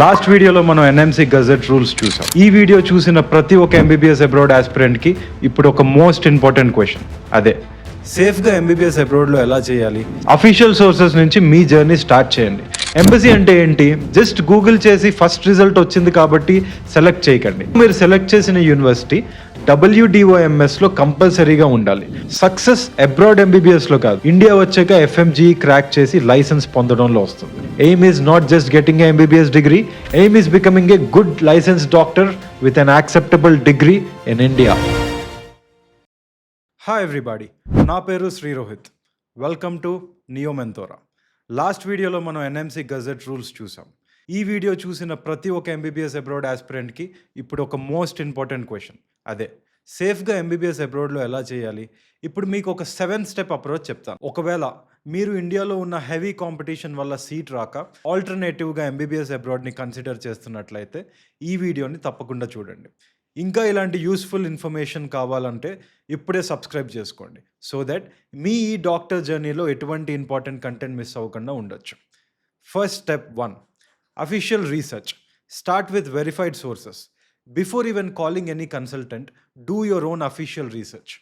Last వీడియోలో మనం NMC gazette rules చూసాం. ఈ వీడియో చూసిన ప్రతి ఒక్క ఎంబీబీఎస్ అబ్రాడ్ ఆస్పిరెంట్ కి ఇప్పుడు ఒక మోస్ట్ ఇంపార్టెంట్ క్వశ్చన్, అదే సేఫ్గా ఎంబీబీఎస్ అబ్రాడ్లో ఎలా చేయాలి? అఫీషియల్ సోర్సెస్ నుంచి మీ జర్నీ స్టార్ట్ చేయండి. ఎంబసీ అంటే ఏంటి? జస్ట్ గూగుల్ చేసి ఫస్ట్ రిజల్ట్ వచ్చింది కాబట్టి సెలెక్ట్ చేయకండి. మీరు సెలెక్ట్ చేసిన యూనివర్సిటీ WDOMSలో కంపల్సరీగా ఉండాలి. సక్సెస్ అబ్రాడ్ ఎంబీబీఎస్లో కాదు, ఇండియా వచ్చాక FMG క్రాక్ చేసి లైసెన్స్ పొందడంలో వస్తుంది. Aim is not just getting a MBBS degree, aim is becoming a good licence doctor with an acceptable degree in India. Hi everybody, నా పేరు Sri Rohit. Welcome to Neo Mentora. Last వీడియోలో మనం NMC gazette rules చూసాం. ఈ video చూసిన ప్రతి ఒక్క MBBS abroad ఆస్పిరెంట్కి ఇప్పుడు ఒక మోస్ట్ ఇంపార్టెంట్ క్వశ్చన్, అదే సేఫ్గా ఎంబీబీఎస్ అబ్రాడ్లో ఎలా చేయాలి? ఇప్పుడు మీకు ఒక 7 స్టెప్ అప్రోచ్ చెప్తాను. ఒకవేళ మీరు ఇండియాలో ఉన్న హెవీ కాంపిటీషన్ వల్ల సీట్ రాక ఆల్టర్నేటివ్గా ఎంబీబీఎస్ అబ్రాడ్ని కన్సిడర్ చేస్తున్నట్లయితే ఈ వీడియోని తప్పకుండా చూడండి. ఇంకా ఇలాంటి యూస్ఫుల్ ఇన్ఫర్మేషన్ కావాలంటే ఇప్పుడే సబ్స్క్రైబ్ చేసుకోండి, సో దట్ మీ ఈ డాక్టర్ జర్నీలో ఎటువంటి ఇంపార్టెంట్ కంటెంట్ మిస్ అవ్వకుండా ఉండొచ్చు. First step 1, official research. Start with verified sources. Before even calling any consultant, do your own official research.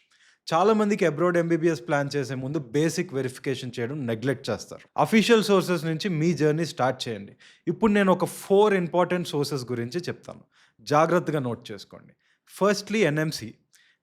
చాలామందికి అబ్రాడ్ ఎంబీబీఎస్ ప్లాన్ చేసే ముందు బేసిక్ వెరిఫికేషన్ చేయడం నెగ్లెక్ట్ చేస్తారు. అఫీషియల్ సోర్సెస్ నుంచి మీ జర్నీ స్టార్ట్ చేయండి. ఇప్పుడు నేను ఒక 4 ఇంపార్టెంట్ సోర్సెస్ గురించి చెప్తాను, జాగ్రత్తగా నోట్ చేసుకోండి. Firstly NMC,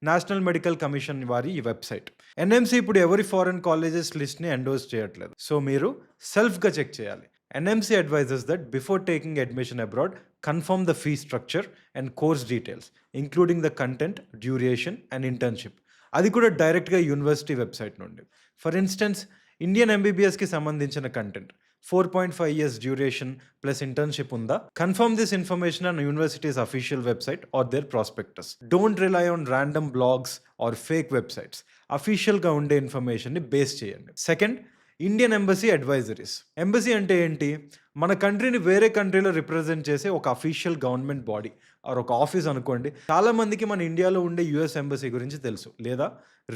national medical commission వారి ఈ వెబ్సైట్. ఎన్ఎంసీ ఇప్పుడు ఎవరి ఫారెన్ కాలేజెస్ లిస్ట్ని ఎండోర్స్ చేయట్లేదు, సో మీరు సెల్ఫ్గా చెక్ చేయాలి. NMC advises that before taking admission abroad, confirm the fee structure and course details including the content, duration and internship. అది కూడా డైరెక్ట్గా యూనివర్సిటీ వెబ్సైట్ నుండి. ఫర్ ఇన్స్టెన్స్, ఇండియన్ ఎంబీబీఎస్కి సంబంధించిన content 4.5 years duration plus internship ఉందా? Confirm this information on universities official website are their prospectus. Don't rely on random blogs or fake websites. అఫీషియల్గా ఉండే ఇన్ఫర్మేషన్ని బేస్ చేయండి. Second, Indian embassy advisories. Embassy అంటే ఏంటి? మన కంట్రీని వేరే కంట్రీలో రిప్రజెంట్ చేసే ఒక అఫీషియల్ గవర్నమెంట్ బాడీ ఆర్ ఒక ఆఫీస్ అనుకోండి. చాలామందికి మన ఇండియాలో ఉండే US ఎంబసీ గురించి తెలుసు, లేదా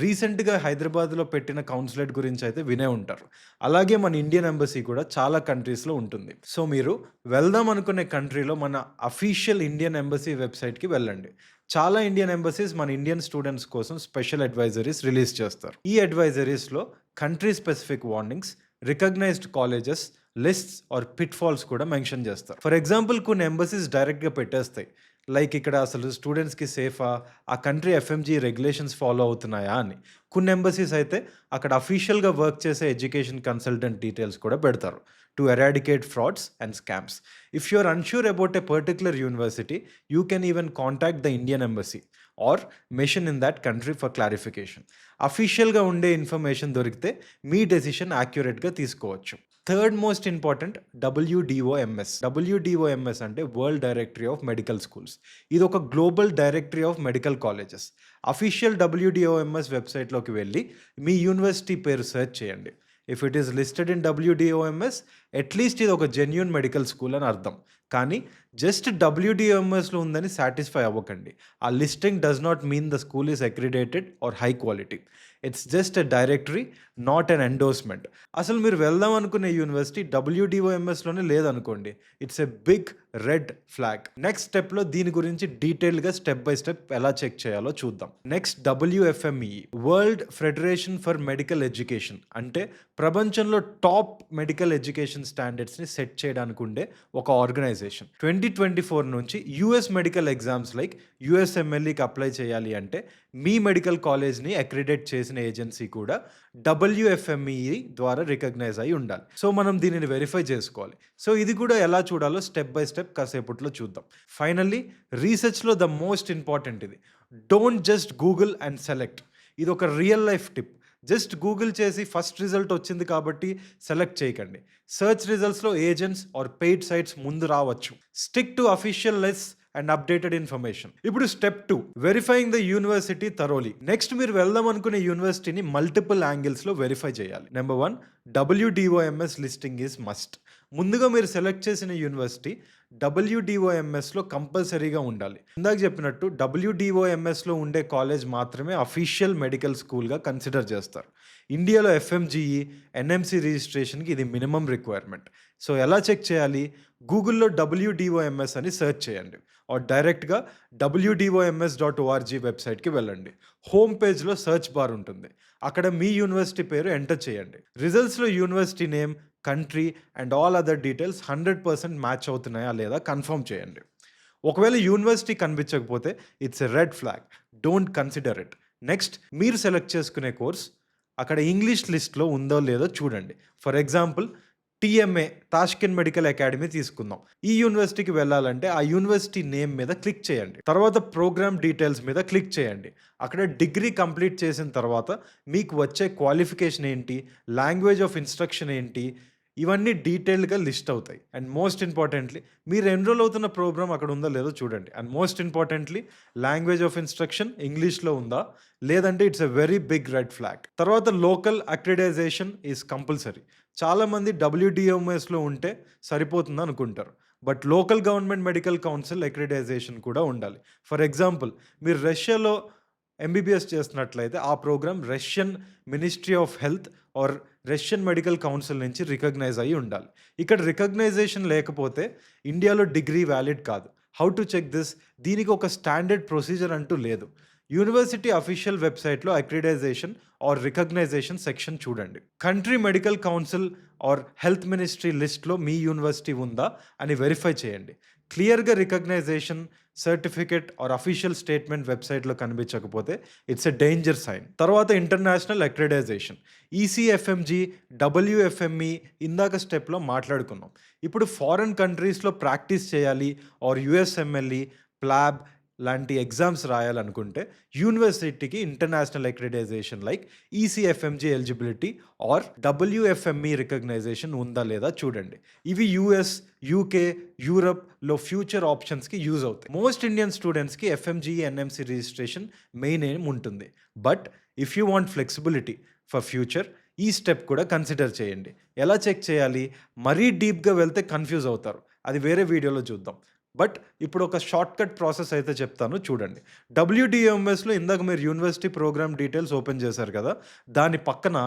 రీసెంట్గా హైదరాబాద్లో పెట్టిన కౌన్సిలేట్ గురించి అయితే వినే ఉంటారు. అలాగే మన ఇండియన్ ఎంబసీ కూడా చాలా కంట్రీస్లో ఉంటుంది. సో మీరు వెళ్దాం అనుకునే కంట్రీలో మన అఫీషియల్ ఇండియన్ ఎంబసీ వెబ్సైట్కి వెళ్ళండి. చాలా ఇండియన్ ఎంబసీస్ మన ఇండియన్ స్టూడెంట్స్ కోసం స్పెషల్ అడ్వైజరీస్ రిలీజ్ చేస్తారు. ఈ అడ్వైజరీస్లో country specific warnings, recognised colleges lists or pitfalls కూడా మెన్షన్ చేస్తారు. ఫర్ ఎగ్జాంపుల్, కొన్ని ఎంబసీస్ డైరెక్ట్గా పెట్టేస్తాయి, లైక్ ఇక్కడ అసలు స్టూడెంట్స్కి సేఫా, ఆ కంట్రీ FMG రెగ్యులేషన్స్ ఫాలో అవుతున్నాయా అని. కొన్ని ఎంబసీస్ అయితే అక్కడ అఫీషియల్గా వర్క్ చేసే ఎడ్యుకేషన్ కన్సల్టెంట్ డీటెయిల్స్ కూడా పెడతారు to eradicate frauds and scams. If you are unsure about a particular university, you can even contact the Indian embassy or mission in that country for clarification. అఫీషియల్గా ఉండే information దొరికితే మీ decision యాక్యురేట్గా తీసుకోవచ్చు. Third most important, WDOMS. WDOMS అంటే world directory of medical schools. ఇది ఒక global directory of medical colleges. Official WDOMS వెబ్సైట్లోకి వెళ్ళి మీ యూనివర్సిటీ పేరు సెర్చ్ చేయండి. If it is listed in WDOMS, at least ఇది ఒక జెన్యూన్ మెడికల్ స్కూల్ అని అర్థం. కానీ జస్ట్ WDOMSలో ఉందని సాటిస్ఫై అవ్వకండి. ఆ listing does not mean the school is accredited or high quality. It's just a directory, not an endorsement. అసలు మీరు వెళ్దాం అనుకునే యూనివర్సిటీ WDOMSలోనే లేదనుకోండి, it's a big red flag. Next స్టెప్లో దీని గురించి డీటెయిల్గా స్టెప్ బై స్టెప్ ఎలా చెక్ చేయాలో చూద్దాం. Next, WFME, world federation for medical education. అంటే ప్రపంచంలో టాప్ మెడికల్ ఎడ్యుకేషన్ స్టాండర్డ్స్ని సెట్ చేయడానికి ఉండే ఒక ఆర్గనైజేషన్. 2024 నుంచి US medical exams like USMLEకి apply చేయాలి అంటే మీ మెడికల్ కాలేజ్ని అక్రిడేట్ చేసిన ఏజెన్సీ కూడా WFME ద్వారా రికగ్నైజ్ అయి ఉండాలి. సో మనం దీనిని వెరిఫై చేసుకోవాలి. సో ఇది కూడా ఎలా చూడాలో స్టెప్ బై స్టెప్ కాసేపట్లో చూద్దాం. ఫైనల్లీ, రీసెర్చ్లో ద మోస్ట్ ఇంపార్టెంట్ ఇది. Don't just Google and select. ఇది ఒక real life tip. Just Google చేసి ఫస్ట్ రిజల్ట్ వచ్చింది కాబట్టి సెలెక్ట్ చేయకండి. సర్చ్ రిజల్ట్స్లో ఏజెంట్స్ ఆర్ పెయిడ్ సైట్స్ ముందు రావచ్చు. Stick to official list and updated information. ఇప్పుడు step 2, verifying the university thoroughly. Next, మీరు వెళ్దాం అనుకునే యూనివర్సిటీని మల్టిపుల్ యాంగిల్స్లో వెరిఫై చేయాలి. Number 1, WDOMS listing is must. ముందుగా మీరు సెలెక్ట్ చేసిన యూనివర్సిటీ WDOMSలో కంపల్సరీగా ఉండాలి. ఇందాక చెప్పినట్టు WDOMSలో ఉండే కాలేజ్ మాత్రమే అఫీషియల్ మెడికల్ స్కూల్గా కన్సిడర్ చేస్తారు. ఇండియాలో ఎఫ్ఎంజీఈ, ఎన్ఎంసీ రిజిస్ట్రేషన్‌కి ఇది మినిమమ్ రిక్వైర్మెంట్. సో ఎలా చెక్ చేయాలి? గూగుల్‌లో డబ్ల్యూడిఓఎంఎస్ అని సెర్చ్ చేయండి. ఆర్ డైరెక్ట్‌గా wdOMS.org వెబ్‌సైట్‌కి వెళ్ళండి. హోమ్ పేజ్‌లో సెర్చ్ బార్ ఉంటుంది. అక్కడ మీ యూనివర్సిటీ పేరు ఎంటర్ చేయండి. రిజల్ట్స్‌లో university name, country and all other details 100% match అవుతున్నాయా లేదా కన్ఫర్మ్ చేయండి. ఒకవేళ యూనివర్సిటీ కనిపించకపోతే it's a red flag. Don't consider it. Next మీరు సెలెక్ట్ చేసుకునే కోర్స్ అక్కడ ఇంగ్లీష్ లిస్ట్‌లో ఉందో లేదో చూడండి. For example TMA Tashkent medical academy తీసుకుందాం. ఈ యూనివర్సిటీకి వెళ్ళాలంటే ఆ యూనివర్సిటీ నేమ్ మీద క్లిక్ చేయండి. తర్వాత ప్రోగ్రామ్ డీటెయిల్స్ మీద క్లిక్ చేయండి. అక్కడ డిగ్రీ కంప్లీట్ చేసిన తర్వాత మీకు వచ్చే క్వాలిఫికేషన్ ఏంటి, లాంగ్వేజ్ ఆఫ్ ఇన్స్ట్రక్షన్ ఏంటి, ఇవన్నీ డీటెయిల్డ్‌గా లిస్ట్ అవుతాయి. అండ్ మోస్ట్ ఇంపార్టెంట్‌లీ మీరు ఎన్రోల్ అవుతున్న ప్రోగ్రామ్ అక్కడ ఉందో లేదో చూడండి. And most importantly language of instruction ఇంగ్లీష్‌లో ఉందా? లేదంటే it's a very big red flag. తర్వాత లోకల్ అక్రిడైజేషన్ ఈజ్ కంపల్సరీ. చాలామంది డబ్ల్యూడిఎంఎస్‌లో ఉంటే సరిపోతుంది అనుకుంటారు. But local government medical council accreditation కూడా ఉండాలి. ఫర్ ఎగ్జాంపుల్ మీరు రష్యాలో ఎంబీబీఎస్ చేస్తున్నట్లయితే ఆ programme Russian ministry of health or Russian medical council నుంచి రికగ్నైజ్ అయ్యి ఉండాలి. ఇక్కడ రికగ్నైజేషన్ లేకపోతే ఇండియాలో డిగ్రీ వ్యాలిడ్ కాదు. How to check this? దీనికి ఒక స్టాండర్డ్ ప్రొసీజర్ అంటూ లేదు. యూనివర్సిటీ అఫీషియల్ వెబ్సైట్లో అక్రిడైజేషన్ ఆర్ రికగ్నైజేషన్ సెక్షన్ చూడండి. Country medical council or health ministry లిస్ట్లో మీ యూనివర్సిటీ ఉందా అని వెరిఫై చేయండి. క్లియర్గా recognition certificate or official statement వెబ్సైట్లో కనిపించకపోతే ఇట్స్ ఎ డేంజర్ సైన్. తర్వాత ఇంటర్నేషనల్ అక్రిడైజేషన్ ఈసీఎఫ్ఎంజీ, డబ్ల్యూఎఫ్ఎంఈ ఇందాక స్టెప్లో మాట్లాడుకున్నాం. ఇప్పుడు ఫారెన్ కంట్రీస్లో ప్రాక్టీస్ చేయాలి ఆర్ యుఎస్ఎంఎల్ఈ, ప్లాబ్ లాంటి ఎగ్జామ్స్ రాయాలనుకుంటే యూనివర్సిటీకి international అక్రిడైజేషన్ like ECFMG eligibility or WFME recognition ఉందా లేదా చూడండి. ఇవి యూఎస్, యూకే, యూరప్లో ఫ్యూచర్ ఆప్షన్స్కి యూజ్ అవుతాయి. మోస్ట్ ఇండియన్ స్టూడెంట్స్కి FMG, NMC registration main aim ఉంటుంది. But if you want flexibility for future ఈ స్టెప్ కూడా కన్సిడర్ చేయండి. ఎలా చెక్ చేయాలి? మరీ డీప్గా వెళ్తే కన్ఫ్యూజ్ అవుతారు. అది వేరే వీడియోలో చూద్దాం. బట్ ఇప్పుడు ఒక షార్ట్కట్ ప్రాసెస్ అయితే చెప్తాను చూడండి. డబ్ల్యూడిఎంఎస్లో ఇందాక మీరు యూనివర్సిటీ ప్రోగ్రామ్ డీటెయిల్స్ ఓపెన్ చేశారు కదా, దాని పక్కన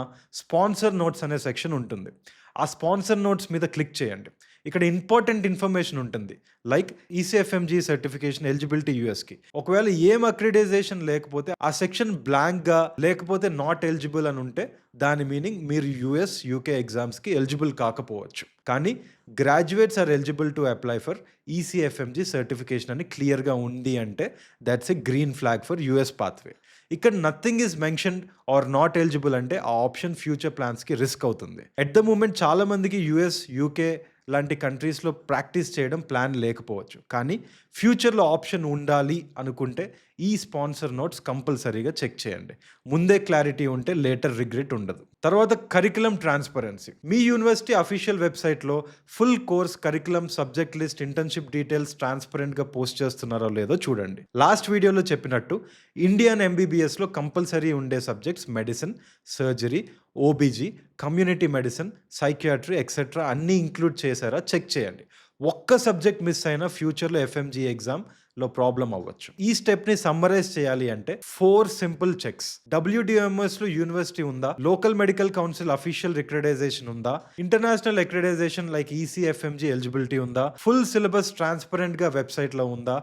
స్పాన్సర్ నోట్స్ అనే సెక్షన్ ఉంటుంది. ఆ స్పాన్సర్ నోట్స్ మీద క్లిక్ చేయండి. ఇక్కడ ఇంపార్టెంట్ ఇన్ఫర్మేషన్ ఉంటుంది లైక్ ఈసీఎఫ్ఎంజీ సర్టిఫికేషన్ ఎలిజిబిలిటీ యూఎస్కి. ఒకవేళ ఏం అక్రిడైజేషన్ లేకపోతే ఆ సెక్షన్ బ్లాంక్గా లేకపోతే నాట్ ఎలిజిబుల్ అని ఉంటే దాని మీనింగ్ మీరు యూఎస్, యూకే ఎగ్జామ్స్కి ఎలిజిబుల్ కాకపోవచ్చు. కానీ graduates are eligible to apply for ECFMG certification అని క్లియర్గా ఉంది అంటే that's a green flag for US pathway. ఇక్కడ nothing is mentioned or not eligible అంటే ఆ ఆప్షన్ ఫ్యూచర్ ప్లాన్స్కి రిస్క్ అవుతుంది. ఎట్ ద మూమెంట్ చాలామందికి యూఎస్, యూకే లాంటి కంట్రీస్లో ప్రాక్టీస్ చేయడం ప్లాన్ లేకపోవచ్చు. కానీ ఫ్యూచర్లో ఆప్షన్ ఉండాలి అనుకుంటే ఈ స్పాన్సర్ నోట్స్ కంపల్సరీగా చెక్ చేయండి. ముందే క్లారిటీ ఉంటే లేటర్ రిగ్రెట్ ఉండదు. తర్వాత కరికులం ట్రాన్స్పరెన్సీ. మీ యూనివర్సిటీ అఫీషియల్ వెబ్సైట్లో full course, curriculum, subject list, internship details ట్రాన్స్పరెంట్గా పోస్ట్ చేస్తున్నారో లేదో చూడండి. లాస్ట్ వీడియోలో చెప్పినట్టు ఇండియన్ ఎంబీబీఎస్లో కంపల్సరీ ఉండే subjects medicine, surgery, OBG, community medicine, psychiatry etcetera అన్నీ ఇంక్లూడ్ చేశారా చెక్ చేయండి. ఒక్క సబ్జెక్ట్ మిస్ అయినా ఫ్యూచర్లో ఎఫ్ఎంజీ ఎగ్జామ్లో ప్రాబ్లం అవ్వచ్చు. ఈ స్టెప్ని సమ్మరైజ్ చేయాలి అంటే 4 సింపుల్ చెక్స్. డబ్ల్యూడిఎంఎస్లో యూనివర్సిటీ ఉందా? లోకల్ మెడికల్ కౌన్సిల్ అఫీషియల్ రిక్రెడైజేషన్ ఉందా? ఇంటర్నేషనల్ అక్రిడైజేషన్ లైక్ ఈసీఎఫ్ఎంజీ ఎలిజిబిలిటీ ఉందా? ఫుల్ సిలబస్ ట్రాన్స్పరెంట్గా వెబ్సైట్లో ఉందా?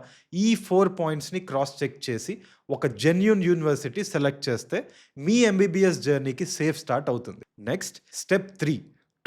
ఈ 4 పాయింట్స్ని క్రాస్ చెక్ చేసి ఒక జెన్యూన్ యూనివర్సిటీ సెలెక్ట్ చేస్తే మీ ఎంబీబీఎస్ జర్నీకి సేఫ్ స్టార్ట్ అవుతుంది. Next step 3,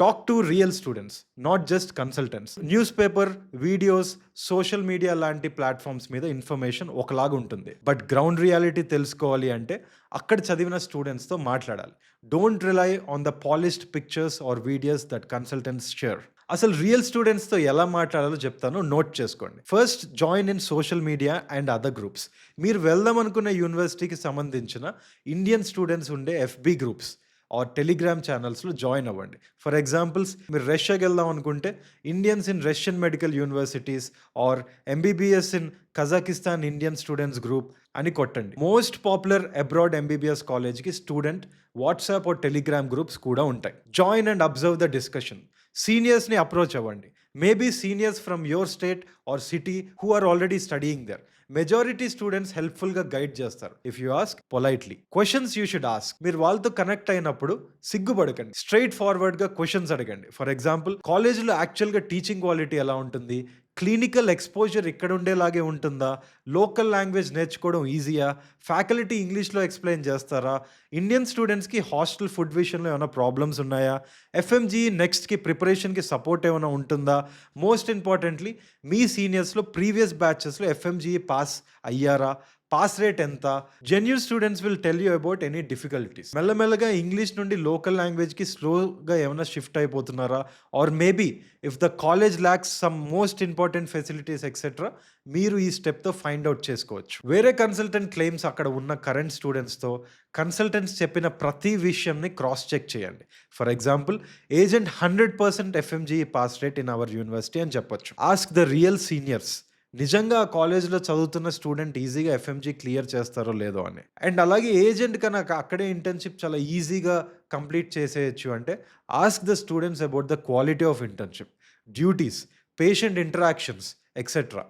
talk to real students, not just consultants. News paper, videos, social media లాంటి ప్లాట్ఫామ్స్ మీద ఇన్ఫర్మేషన్ ఒకలాగా ఉంటుంది. బట్ గ్రౌండ్ రియాలిటీ తెలుసుకోవాలి అంటే అక్కడ చదివిన స్టూడెంట్స్తో మాట్లాడాలి. Don't rely on the polished pictures or videos that consultants share. అసలు రియల్ స్టూడెంట్స్తో ఎలా మాట్లాడాలో చెప్తాను, నోట్ చేసుకోండి. First join in social media and other groups. మీరు వెళ్దాం అనుకున్న యూనివర్సిటీకి సంబంధించిన ఇండియన్ స్టూడెంట్స్ ఉండే ఎఫ్బీ గ్రూప్స్ ఆర్ టెలిగ్రామ్ ఛానల్స్లో జాయిన్ అవ్వండి. ఫర్ ఎగ్జాంపుల్స్ మీరు రష్యాకి వెళ్దాం అనుకుంటే Indians in Russian medical universities or MBBS in Kazakhstan Indian students group అని కొట్టండి. మోస్ట్ పాపులర్ అబ్రాడ్ ఎంబీబీఎస్ కాలేజ్కి student WhatsApp or Telegram groups కూడా ఉంటాయి. Join and observe the discussion. సీనియర్స్ని అప్రోచ్ అవ్వండి. Maybe seniors from your state or city who are already studying there. Majority students హెల్ప్ఫుల్గా guide చేస్తారు if you ask politely. Questions you should ask. మీరు వాళ్ళతో connect అయినప్పుడు సిగ్గుపడకండి, straight ఫార్వర్డ్గా questions అడగండి. For example, కాలేజ్లో యాక్చువల్గా టీచింగ్ క్వాలిటీ ఎలా ఉంటుంది, క్లినికల్ ఎక్స్పోజర్ ఇక్కడ ఉండేలాగే ఉంటుందా, లోకల్ లాంగ్వేజ్ నేర్చుకోవడం ఈజీయా, ఫ్యాకల్టీ ఇంగ్లీష్లో ఎక్స్ప్లెయిన్ చేస్తారా, ఇండియన్ స్టూడెంట్స్కి హాస్టల్ ఫుడ్ విషయంలో ఏమైనా ప్రాబ్లమ్స్ ఉన్నాయా, ఎఫ్ఎంజీ నెక్స్ట్కి ప్రిపరేషన్కి సపోర్ట్ ఏమైనా ఉంటుందా, మోస్ట్ ఇంపార్టెంట్లీ మీ సీనియర్స్లో ప్రీవియస్ బ్యాచెస్లో ఎఫ్ఎంజీ పాస్ అయ్యారా, పాస్ రేట్ ఎంత. Genuine students will tell you about any difficulties. మెల్లమెల్లగా ఇంగ్లీష్ నుండి లోకల్ లాంగ్వేజ్కి స్లోగా ఏమైనా షిఫ్ట్ అయిపోతున్నారా, or maybe if the college lacks some most important facilities etcetera, మీరు ఈ స్టెప్తో ఫైండ్ అవుట్ చేసుకోవచ్చు. వేరే కన్సల్టెంట్ క్లెయిమ్స్ అక్కడ ఉన్న కరెంట్ స్టూడెంట్స్తో కన్సల్టెంట్స్ చెప్పిన ప్రతి విషయంని క్రాస్ చెక్ చేయండి. For example, agent 100% FMG pass rate in our university అని చెప్పొచ్చు. ఆస్క్ ద రియల్ సీనియర్స్, నిజంగా ఆ కాలేజ్లో చదువుతున్న స్టూడెంట్ ఈజీగా ఎఫ్ఎంజీ క్లియర్ చేస్తారో లేదో అని. అండ్ అలాగే ఏజెంట్ కన్నా అక్కడే ఇంటర్న్షిప్ చాలా ఈజీగా కంప్లీట్ చేసేయచ్చు అంటే ask the students about the quality of internship, duties, patient interactions etcetera.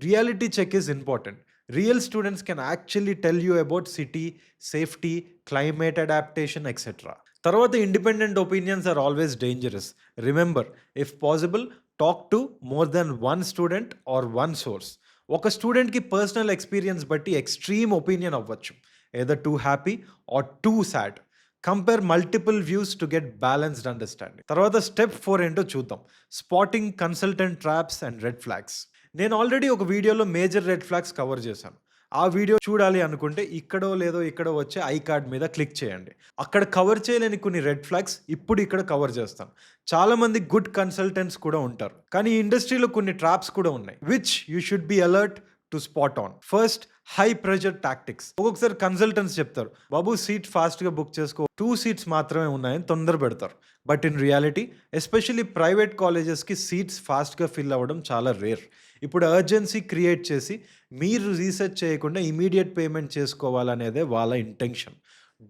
Reality check is important. Real students can actually tell you about city, safety, climate adaptation etcetera. తర్వాత independent opinions are always dangerous. Remember, if possible talk to more then one student or one source. ఒక స్టూడెంట్కి personal experience బట్టి extreme opinion అవ్వచ్చు, either too happy or too sad. Compare multiple views to get balanced understanding. తర్వాత step 4 ఏంటో చూద్దాం. Spotting consultant traps and red flags. నేను already ఒక వీడియోలో మేజర్ రెడ్ ఫ్లాగ్స్ కవర్ చేశాను. ఆ వీడియో చూడాలి అనుకుంటే ఇక్కడో లేదో ఇక్కడో వచ్చే ఐ కార్డ్ మీద క్లిక్ చేయండి. అక్కడ కవర్ చేయలేని కొన్ని రెడ్ ఫ్లాగ్స్ ఇప్పుడు ఇక్కడ కవర్ చేస్తాను. చాలామంది గుడ్ కన్సల్టెంట్స్ కూడా ఉంటారు, కానీ ఈ ఇండస్ట్రీలో కొన్ని ట్రాప్స్ కూడా ఉన్నాయి which you should be alert to spot on. First, high pressure tactics. ఒక్కొక్కసారి కన్సల్టెంట్స్ చెప్తారు, బాబు సీట్ ఫాస్ట్గా బుక్ చేసుకో, 2 సీట్స్ మాత్రమే ఉన్నాయని తొందర పెడతారు. But in reality especially private కాలేజెస్కి సీట్స్ ఫాస్ట్గా ఫిల్ అవ్వడం చాలా రేర్. ఇప్పుడు అర్జెన్సీ క్రియేట్ చేసి మీరు రీసెర్చ్ చేయకుండా ఇమీడియట్ పేమెంట్ చేసుకోవాలనేదే వాళ్ళ intention.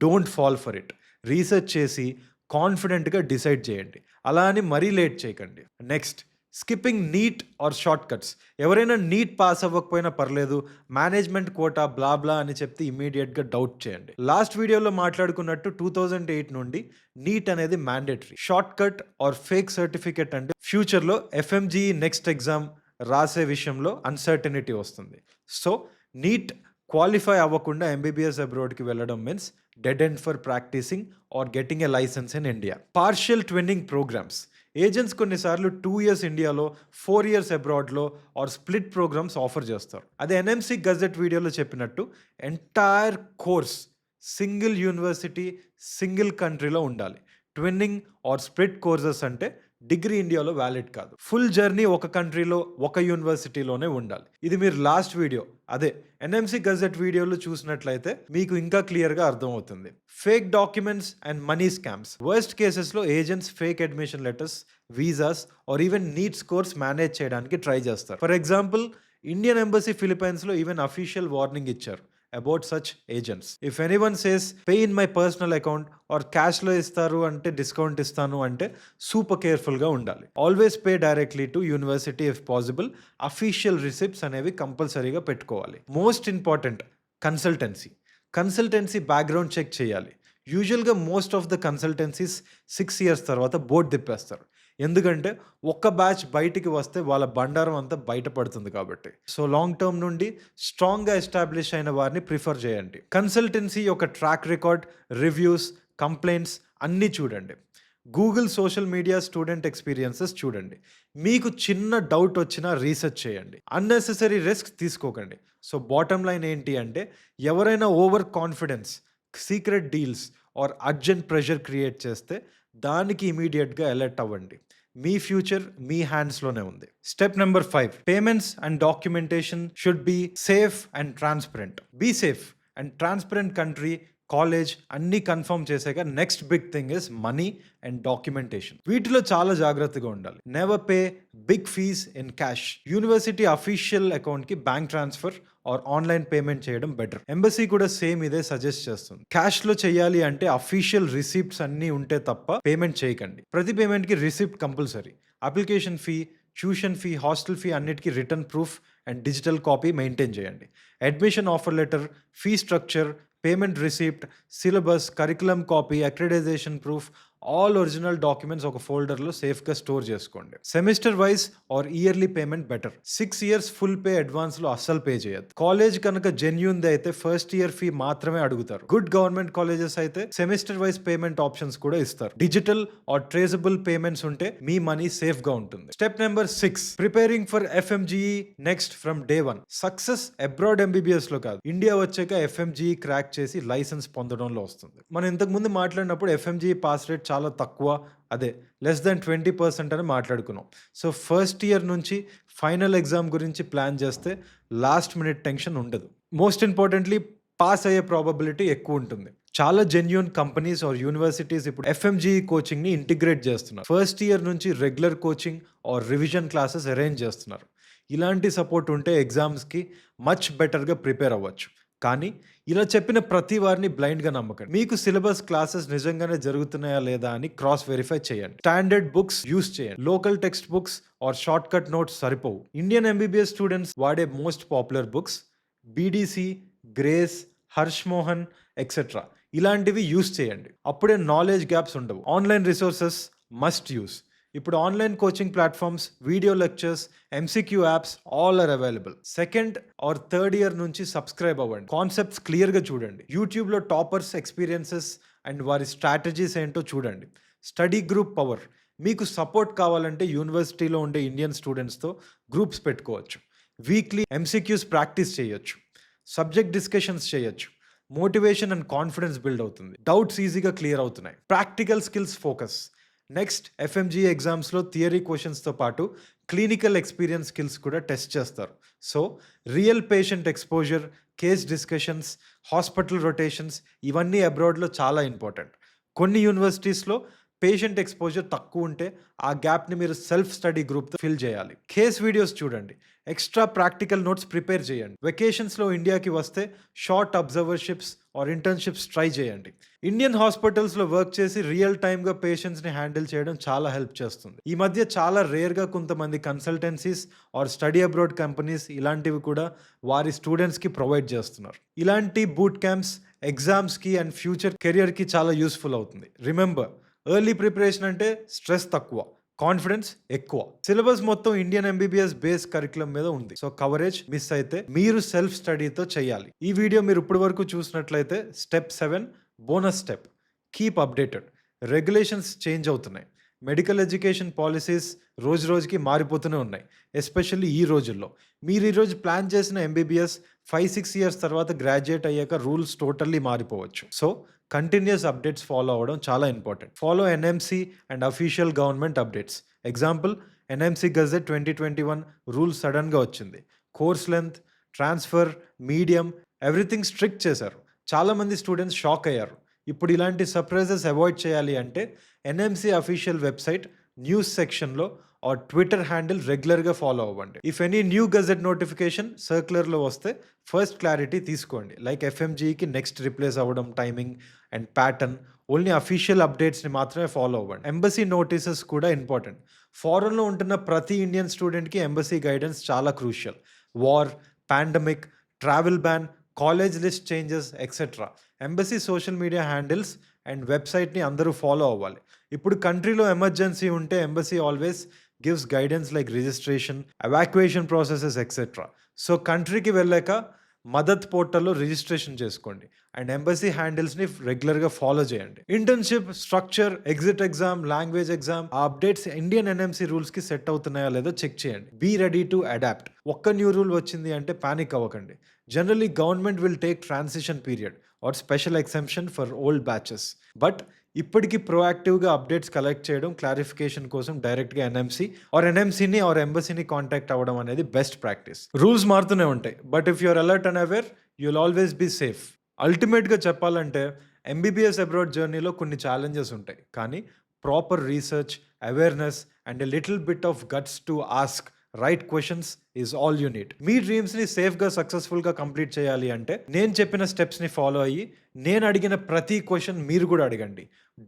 Don't fall for it. Research చేసి కాన్ఫిడెంట్గా డిసైడ్ చేయండి, అలా అని మరీ లేట్ చేయకండి. Next, skipping NEET or short cuts. ఎవరైనా నీట్ పాస్ అవ్వకపోయినా పర్లేదు, మేనేజ్మెంట్ కోటా బ్లా అని చెప్తే ఇమీడియట్గా డౌట్ చేయండి. లాస్ట్ వీడియోలో మాట్లాడుకున్నట్టు 2008 నుండి నీట్ అనేది mandatory. Shortcut or fake certificate అంటే ఫ్యూచర్లో ఎఫ్ఎంజీ నెక్స్ట్ ఎగ్జామ్ రాసే విషయంలో అన్సర్టనిటీ వస్తుంది. సో నీట్ క్వాలిఫై అవ్వకుండా ఎంబీబీఎస్ అబ్రాడ్కి వెళ్ళడం means dead end for practising or getting a licence in India. Partial twinning programmes. Agents కొన్నిసార్లు 2 years ఇండియాలో 4 years అబ్రాడ్లో ఆర్ స్ప్లిట్ ప్రోగ్రామ్స్ ఆఫర్ చేస్తారు. అదే ఎన్ఎంసీ గజెట్ వీడియోలో చెప్పినట్టు entire course single university single కంట్రీలో ఉండాలి. ట్విన్నింగ్ ఆర్ స్ప్లిట్ కోర్సెస్ అంటే డిగ్రీ ఇండియాలో వ్యాలిడ్ కాదు. ఫుల్ జర్నీ ఒక కంట్రీలో ఒక యూనివర్సిటీలోనే ఉండాలి. ఇది మీరు లాస్ట్ వీడియో, అదే ఎన్ఎంసీ గజెట్ వీడియోలో చూసినట్లయితే మీకు ఇంకా క్లియర్గా అర్థమవుతుంది. Fake documents and money scams. Worst కేసెస్లో agents fake admission letters, visas or even NEET scores manage చేయడానికి ట్రై చేస్తారు. ఫర్ ఎగ్జాంపుల్, ఇండియన్ ఎంబసీ ఫిలిప్పైన్స్లో ఈవెన్ అఫీషియల్ వార్నింగ్ ఇచ్చారు about such agents. If anyone says pay in my personal account or cash lo istaru ante discount istanu ante super careful ga undali. Always pay directly to university if possible. Official receipts anevi compulsory ga pettukovali. Most important, consultancy background check cheyali. యూజువల్గా most of the consultancies 6 years తర్వాత board తిప్పేస్తారు. ఎందుకంటే ఒక్క batch బయటికి వస్తే వాళ్ళ బండారం అంతా బయటపడుతుంది కాబట్టి. సో లాంగ్ టర్మ్ నుండి స్ట్రాంగ్గా ఎస్టాబ్లిష్ అయిన వారిని ప్రిఫర్ చేయండి. కన్సల్టెన్సీ యొక్క ట్రాక్ రికార్డ్, రివ్యూస్, కంప్లైంట్స్ అన్నీ చూడండి. Google social media student experiences చూడండి. మీకు చిన్న డౌట్ వచ్చినా రీసెర్చ్ చేయండి. అన్నెసెసరీ రిస్క్ తీసుకోకండి. సో బాటమ్ లైన్ ఏంటి అంటే, ఎవరైనా over confidence, secret deals or urgent pressure create చేస్తే దానికి ఇమీడియట్గా అలర్ట్ అవ్వండి. మీ ఫ్యూచర్ మీ హ్యాండ్స్లోనే ఉంది. Step number 5, payments and documentation should be safe and transparent. Be safe and transparent country, college అన్నీ కన్ఫర్మ్ చేశాక next big thing is money and documentation. వీటిలో చాలా జాగ్రత్తగా ఉండాలి. Never pay big fees in cash. University official అకౌంట్కి bank transfer or online payment చేయడం better. Embassy కూడా same ఇదే సజెస్ట్ చేస్తుంది. క్యాష్లో చేయాలి అంటే అఫీషియల్ రిసిప్ట్స్ అన్నీ ఉంటే తప్ప పేమెంట్ చేయకండి. ప్రతి పేమెంట్కి receipt compulsory. Application fee, tuition fee, hostel fee అన్నిటికీ return proof and digital copy maintain చేయండి. Admission offer letter, fee structure, payment receipt, syllabus, curriculum copy, accreditation proof, all original documents ఒక ఫోల్డర్లో సేఫ్గా స్టోర్ చేసుకోండి. Semester wise or yearly payment better. 6 years full pay అడ్వాన్స్లో అస్సలు pay చేయొద్దు. College కనుక జెన్యూన్ది అయితే ఫస్ట్ ఇయర్ ఫీ మాత్రమే అడుగుతారు. గుడ్ గవర్నమెంట్ కాలేజెస్ అయితే సెమిస్టర్ వైజ్ పేమెంట్ ఆప్షన్స్ కూడా ఇస్తారు. డిజిటల్ ఆర్ ట్రేసబుల్ పేమెంట్స్ ఉంటే మీ మనీ సేఫ్గా ఉంటుంది. Step number 6, preparing for FMGE next from day 1. Success abroad MBBSలో కాదు, ఇండియా వచ్చాక FMGE క్రాక్ చేసి లైసెన్స్ పొందడంలో వస్తుంది. మనం ఇంతకు ముందు మాట్లాడినప్పుడు FMGE పాస్ రేట్ చాలా తక్కువ, అదే లెస్ దెన్ 20% అని మాట్లాడుకున్నాం. సో ఫస్ట్ ఇయర్ నుంచి ఫైనల్ ఎగ్జామ్ గురించి ప్లాన్ చేస్తే లాస్ట్ మినిట్ టెన్షన్ ఉండదు. మోస్ట్ ఇంపార్టెంట్లీ పాస్ అయ్యే ప్రాబబిలిటీ ఎక్కువ ఉంటుంది. చాలా జెన్యూన్ కంపెనీస్ ఆర్ యూనివర్సిటీస్ ఇప్పుడు FMGE కోచింగ్ని ఇంటిగ్రేట్ చేస్తున్నారు. ఫస్ట్ ఇయర్ నుంచి regular coaching or revision classes arrange చేస్తున్నారు. ఇలాంటి సపోర్ట్ ఉంటే ఎగ్జామ్స్కి మచ్ బెటర్గా ప్రిపేర్ అవ్వచ్చు. కానీ ఇలా చెప్పిన ప్రతి వారిని బ్లైండ్గా నమ్మకండి. మీకు సిలబస్, క్లాసెస్ నిజంగానే జరుగుతున్నాయా లేదా అని క్రాస్ వెరిఫై చేయండి. స్టాండర్డ్ బుక్స్ యూస్ చేయండి. Local textbooks or shortcut notes సరిపోవు. ఇండియన్ MBBS స్టూడెంట్స్ వాడే most popular books BDC, Gray's, Harsh Mohan etcetera ఇలాంటివి యూస్ చేయండి. అప్పుడే నాలెడ్జ్ గ్యాప్స్ ఉండవు. Online resources must use. ఇప్పుడు online coaching platforms, video lectures, MCQ apps all are available. Second or third year నుంచి subscribe అవ్వండి. Concepts క్లియర్గా చూడండి. యూట్యూబ్లో టాపర్స్ ఎక్స్పీరియన్సెస్ అండ్ వారి స్ట్రాటజీస్ ఏంటో చూడండి. Study group power. మీకు సపోర్ట్ కావాలంటే యూనివర్సిటీలో ఉండే ఇండియన్ స్టూడెంట్స్తో గ్రూప్స్ పెట్టుకోవచ్చు. వీక్లీ MCQs ప్రాక్టీస్ చేయొచ్చు. సబ్జెక్ట్ డిస్కషన్స్ చేయొచ్చు. మోటివేషన్ అండ్ కాన్ఫిడెన్స్ బిల్డ్ అవుతుంది. డౌట్స్ ఈజీగా క్లియర్ అవుతున్నాయి. Practical skills focus. Next FMGE ఎగ్జామ్స్లో థియరీ క్వశ్చన్స్తో పాటు క్లినికల్ ఎక్స్పీరియన్స్ స్కిల్స్ కూడా టెస్ట్ చేస్తారు. So real patient exposure, case discussions, hospital rotations ఇవన్నీ అబ్రాడ్లో చాలా ఇంపార్టెంట్. కొన్ని యూనివర్సిటీస్లో పేషెంట్ ఎక్స్పోజర్ తక్కువ ఉంటే ఆ గ్యాప్ని మీరు సెల్ఫ్ స్టడీ గ్రూప్తో ఫిల్ చేయాలి. కేస్ వీడియోస్ చూడండి. ఎక్స్ట్రా ప్రాక్టికల్ నోట్స్ ప్రిపేర్ చేయండి. వెకేషన్స్లో ఇండియాకి వస్తే short observerships or internships try చేయండి. ఇండియన్ హాస్పిటల్స్లో వర్క్ చేసి రియల్ టైమ్గా పేషెంట్స్ని హ్యాండిల్ చేయడం చాలా హెల్ప్ చేస్తుంది. ఈ మధ్య చాలా రేర్గా కొంతమంది consultancies or study abroad companies ఇలాంటివి కూడా వారి స్టూడెంట్స్కి ప్రొవైడ్ చేస్తున్నారు. ఇలాంటి బూట్ క్యాంప్స్ ఎగ్జామ్స్కి అండ్ ఫ్యూచర్ కెరియర్కి చాలా యూస్ఫుల్ అవుతుంది. రిమెంబర్, ఎర్లీ ప్రిపరేషన్ అంటే స్ట్రెస్ తక్కువ, కాన్ఫిడెన్స్ ఎక్కువ. సిలబస్ మొత్తం ఇండియన్ MBBS బేస్ కరికులం మీద ఉంది. సో కవరేజ్ మిస్ అయితే మీరు సెల్ఫ్ స్టడీతో చేయాలి. ఈ వీడియో మీరు ఇప్పటి వరకు చూసినట్లయితే step 7 bonus step. Keep updated. Regulations change అవుతున్నాయి. మెడికల్ ఎడ్యుకేషన్ పాలసీస్ రోజు రోజుకి మారిపోతూనే ఉన్నాయి. ఎస్పెషల్లీ ఈ రోజుల్లో మీరు ఈరోజు ప్లాన్ చేసిన MBBS 5-6 years తర్వాత గ్రాడ్యుయేట్ అయ్యాక రూల్స్ టోటల్లీ మారిపోవచ్చు. సో కంటిన్యూస్ అప్డేట్స్ ఫాలో అవ్వడం చాలా important. Follow NMC and official government updates. Example, NMC gazette 2021 rules సడన్గా వచ్చింది. Course length, transfer, medium everything strict చేశారు. చాలామంది స్టూడెంట్స్ షాక్ అయ్యారు. ఇప్పుడు ఇలాంటి సర్ప్రైజెస్ అవాయిడ్ చేయాలి అంటే NMC అఫీషియల్ వెబ్సైట్ న్యూస్ సెక్షన్లో ఆర్ ట్విట్టర్ హ్యాండిల్ రెగ్యులర్గా ఫాలో అవ్వండి. If any new gazette notification సర్క్యులర్లో వస్తే ఫస్ట్ క్లారిటీ తీసుకోండి. లైక్ FMGEకి నెక్స్ట్ రిప్లేస్ అవ్వడం, timing and pattern. Only official అప్డేట్స్ని మాత్రమే ఫాలో అవ్వండి. ఎంబసీ నోటీసెస్ కూడా ఇంపార్టెంట్. ఫారెన్లో ఉంటున్న ప్రతి ఇండియన్ స్టూడెంట్కి ఎంబసీ గైడెన్స్ చాలా crucial. War, pandemic, travel ban, college list changes etcetera. Embassy social media handles and వెబ్సైట్ని అందరూ ఫాలో అవ్వాలి. ఇప్పుడు కంట్రీలో ఎమర్జెన్సీ ఉంటే embassy always gives guidance like registration, evacuation processes etcetera. So కంట్రీకి వెళ్ళాక మదత్ పోర్టల్లో రిజిస్ట్రేషన్ చేసుకోండి అండ్ ఎంబసీ హ్యాండిల్స్ని రెగ్యులర్గా ఫాలో చేయండి. Internship, structure, exit exam, language exam ఆ అప్డేట్స్ ఇండియన్ NMC రూల్స్కి సెట్ అవుతున్నాయా లేదో చెక్ చేయండి. Be ready to adapt. ఒక్క న్యూ రూల్ వచ్చింది అంటే పానిక్ అవ్వకండి. Generally government will take transition period or special exemption for old batches. But ఇప్పటికీ ప్రోయాక్టివ్గా అప్డేట్స్ కలెక్ట్ చేయడం, క్లారిఫికేషన్ కోసం డైరెక్ట్గా NMCని ఆర్ ఎంబసీని కాంటాక్ట్ అవ్వడం అనేది బెస్ట్ ప్రాక్టీస్. రూల్స్ మారుతూనే ఉంటాయి, but if you're alert and aware you'll always be safe. అల్టిమేట్గా చెప్పాలంటే MBBS అబ్రాడ్ జర్నీలో కొన్ని ఛాలెంజెస్ ఉంటాయి, కానీ proper research, awareness and a little bit of guts to ask right questions is all you need. మీ డ్రీమ్స్ని సేఫ్గా, సక్సెస్ఫుల్గా కంప్లీట్ చేయాలి అంటే నేను చెప్పిన స్టెప్స్ని ఫాలో అయ్యి నేను అడిగిన ప్రతి క్వశ్చన్ మీరు కూడా అడగండి.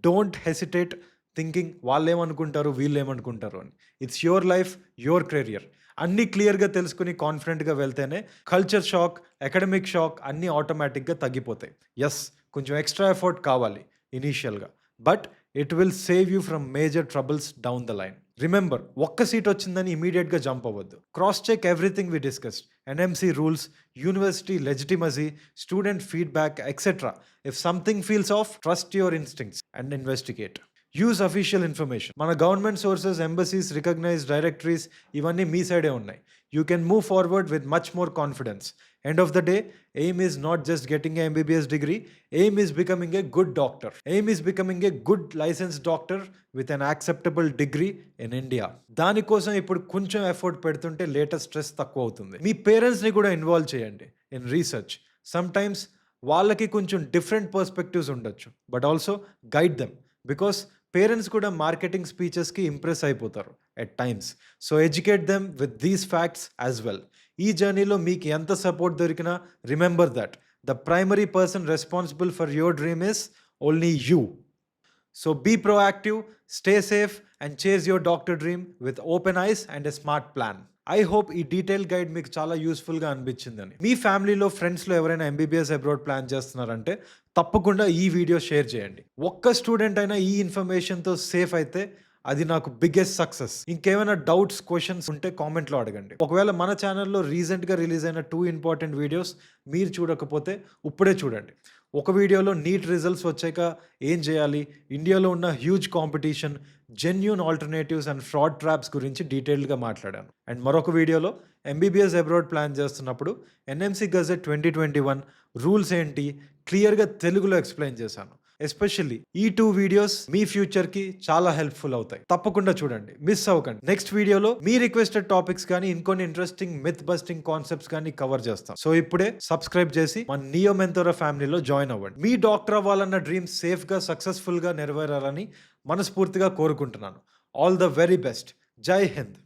డోంట్ హెసిటేట్, థింకింగ్ వాళ్ళేమనుకుంటారు, వీళ్ళేమనుకుంటారు అని. It's your life, your career. అన్నీ క్లియర్‌గా తెలుసుకొని కాన్ఫిడెంట్‌గా వెళ్తేనే కల్చర్ షాక్, అకాడమిక్ షాక్ అన్నీ ఆటోమేటిక్‌గా తగ్గిపోతాయి. యెస్, కొంచెం ఎక్స్‌ట్రా ఎఫర్ట్ కావాలి ఇనీషియల్‌గా. But it will save you from major troubles down the line. Remember, ఒక్క సీట్ వచ్చిందని ఇమీడియట్‌గా జంప్ అవ్వద్దు. Cross check everything we discussed. NMC rules, university legitimacy, student feedback etcetera. If something feels off, trust your instincts and investigate. Use official information. మన government sources, embassies, recognised directories ఇవన్నీ మీ సైడే ఉన్నాయి. You can move forward with much more confidence. End of the day, aim is not just getting a MBBS degree, aim is becoming a good doctor. Aim is becoming a good licensed doctor with an acceptable degree in India. దానికోసం ఇప్పుడు కొంచెం effort పెడుతుంటే latest stress తక్కువ అవుతుంది. మీ పేరెంట్స్ని కూడా involve చేయండి in research. Some times వాళ్ళకి కొంచెం డిఫరెంట్ పర్స్పెక్టివ్స్ ఉండొచ్చు, but also guide them. Because parents కూడా మార్కెటింగ్ స్పీచెస్కి ఇంప్రెస్ అయిపోతారు at times. So educate them with these facts as well. ఈ జర్నీలో మీకు ఎంత సపోర్ట్ దొరికినా remember that the primary person responsible for your dream is only you. So be proactive, stay safe and chase your doctor dream with open eyes and a smart plan. I hope ఈ detail guide మీకు చాలా యూస్ఫుల్గా అనిపించిందని. మీ ఫ్యామిలీలో, ఫ్రెండ్స్లో ఎవరైనా MBBS abroad plan చేస్తున్నారంటే తప్పకుండా ఈ వీడియో షేర్ చేయండి. ఒక్క స్టూడెంట్ అయినా ఈ ఇన్ఫర్మేషన్తో సేఫ్ అయితే అది నాకు బిగ్గెస్ట్ సక్సెస్. ఇంకేమైనా డౌట్స్, క్వశ్చన్స్ ఉంటే కామెంట్లో అడగండి. ఒకవేళ మన ఛానల్లో రీసెంట్గా రిలీజ్ అయిన 2 ఇంపార్టెంట్ వీడియోస్ మీరు చూడకపోతే ఇప్పుడే చూడండి. ఒక వీడియోలో నీట్ రిజల్ట్స్ వచ్చాక ఏం చేయాలి, ఇండియాలో ఉన్న huge competition, genuine alternatives and fraud traps గురించి డీటెయిల్డ్గా మాట్లాడాను. అండ్ మరొక వీడియోలో ఎంబీబీఎస్ అబ్రాడ్ ప్లాన్ చేస్తున్నప్పుడు ఎన్ఎంసీ గజెట్ 2021 రూల్స్ ఏంటి క్లియర్గా తెలుగులో ఎక్స్ప్లెయిన్ చేశాను. ఎస్పెషల్లీ ఈ 2 వీడియోస్ మీ ఫ్యూచర్కి చాలా హెల్ప్ఫుల్ అవుతాయి. తప్పకుండా చూడండి, మిస్ అవ్వకండి. నెక్స్ట్ వీడియోలో మీ రిక్వెస్టెడ్ టాపిక్స్ కానీ ఇంకొన్ని ఇంట్రెస్టింగ్ మిత్ బస్టింగ్ కాన్సెప్ట్స్ కానీ కవర్ చేస్తాం. సో ఇప్పుడే సబ్స్క్రైబ్ చేసి మన నియో మెంతోరా ఫ్యామిలీలో జాయిన్ అవ్వండి. మీ డాక్టర్ అవ్వాలన్న డ్రీమ్ సేఫ్గా, సక్సెస్ఫుల్గా నెరవేరాలని మనస్ఫూర్తిగా కోరుకుంటున్నాను. All the very best. జై హింద్.